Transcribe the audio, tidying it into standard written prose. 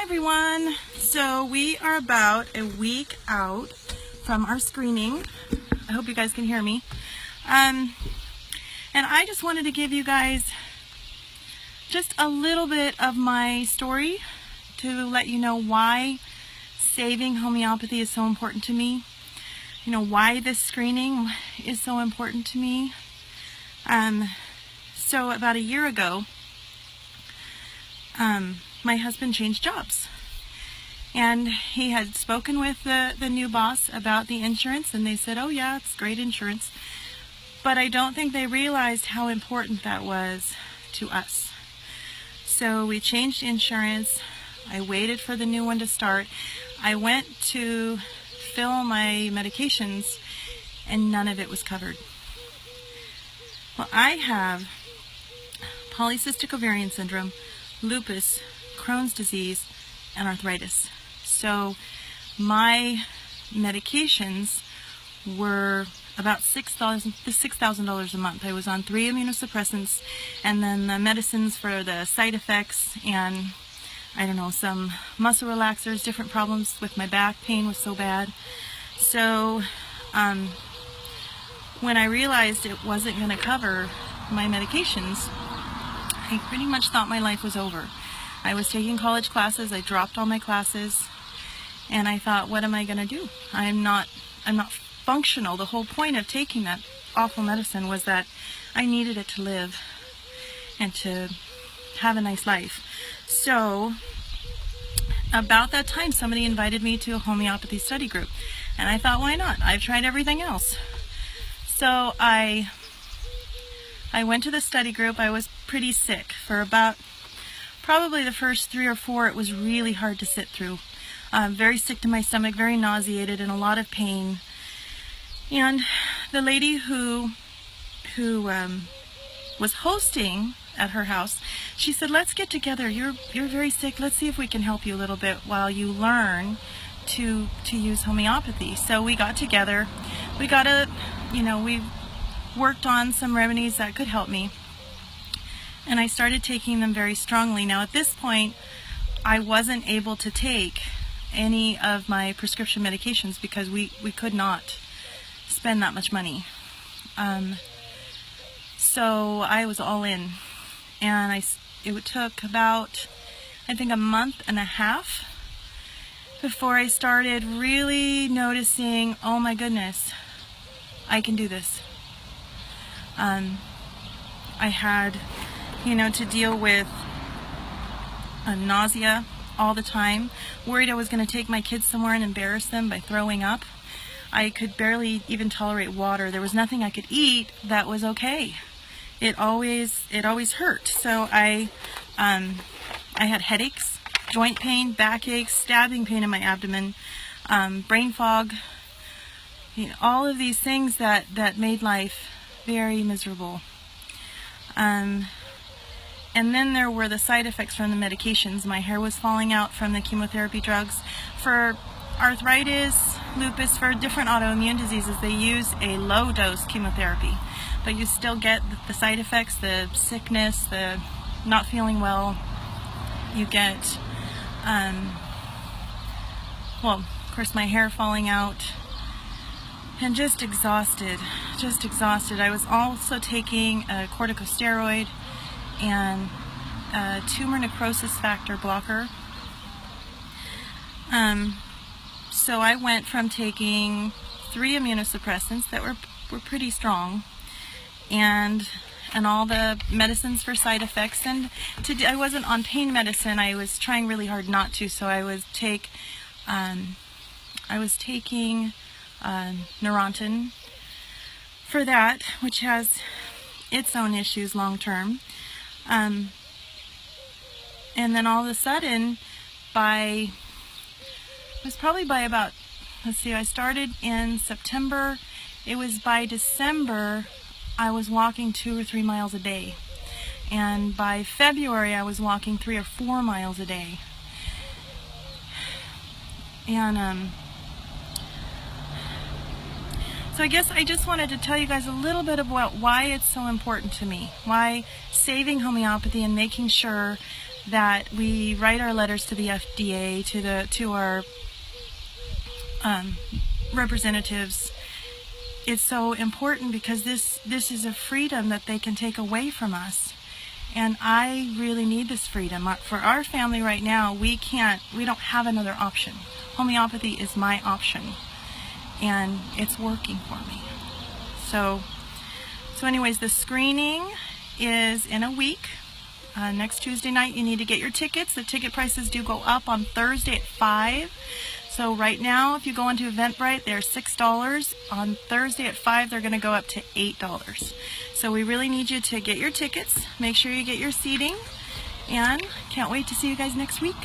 Hi everyone. So we are about a week out from our screening. I hope you guys can hear me. And I just wanted to give you guys just a little bit of my story to let you know why saving homeopathy is so important to me. You know, why this screening is so important to me. So about a year ago, my husband changed jobs, and he had spoken with the new boss about the insurance, and they said, oh yeah, it's great insurance, but I don't think they realized how important that was to us. So we changed insurance. I waited for the new one to start. I went to fill my medications and none of it was covered. Well, I have polycystic ovarian syndrome, lupus, Crohn's disease, and arthritis. So my medications were about $6,000 a month. I was on 3 immunosuppressants, and then the medicines for the side effects, and I don't know, some muscle relaxers, different problems with my back pain was so bad. So when I realized it wasn't going to cover my medications, I pretty much thought my life was over. I was taking college classes. I dropped all my classes, and I thought, what am I going to do? I'm not functional. The whole point of taking that awful medicine was that I needed it to live and to have a nice life. So about that time, somebody invited me to a homeopathy study group, and I thought, why not? I've tried everything else. So I went to the study group. I was pretty sick for about probably the first 3 or 4. It was really hard to sit through. Very sick to my stomach, very nauseated, and a lot of pain. And the lady who was hosting at her house, she said, let's get together. You're very sick. Let's see if we can help you a little bit while you learn to use homeopathy. So we got together. We worked on some remedies that could help me, and I started taking them very strongly. Now at this point, I wasn't able to take any of my prescription medications because we could not spend that much money. So I was all in, and it took about, I think, a month and a half before I started really noticing, oh my goodness, I can do this. I had, to deal with nausea all the time, worried I was going to take my kids somewhere and embarrass them by throwing up. I could barely even tolerate water. There was nothing I could eat that was okay. It always hurt. So I had headaches, joint pain, backaches, stabbing pain in my abdomen, brain fog, all of these things that made life very miserable. And then there were the side effects from the medications. My hair was falling out from the chemotherapy drugs. For arthritis, lupus, for different autoimmune diseases, they use a low-dose chemotherapy. But you still get the side effects, the sickness, the not feeling well. You get, of course, my hair falling out. And just exhausted. I was also taking a corticosteroid and a tumor necrosis factor blocker. So I went from taking 3 immunosuppressants that were pretty strong, and all the medicines for side effects. And I wasn't on pain medicine. I was trying really hard not to. So I was taking Neurontin for that, which has its own issues long term. And then all of a sudden, it was probably by about, I started in September. It was by December, I was walking 2 or 3 miles a day. And by February, I was walking 3 or 4 miles a day. And so I guess I just wanted to tell you guys a little bit about why it's so important to me, why saving homeopathy and making sure that we write our letters to the FDA, to our representatives. It's so important because this is a freedom that they can take away from us. And I really need this freedom. For our family right now, we don't have another option. Homeopathy is my option, and it's working for me. So anyways, the screening is in a week. Next Tuesday night, you need to get your tickets. The ticket prices do go up on Thursday at 5. So right now, if you go into Eventbrite, they're $6. On Thursday at 5, they're going to go up to $8. So we really need you to get your tickets. Make sure you get your seating. And can't wait to see you guys next week.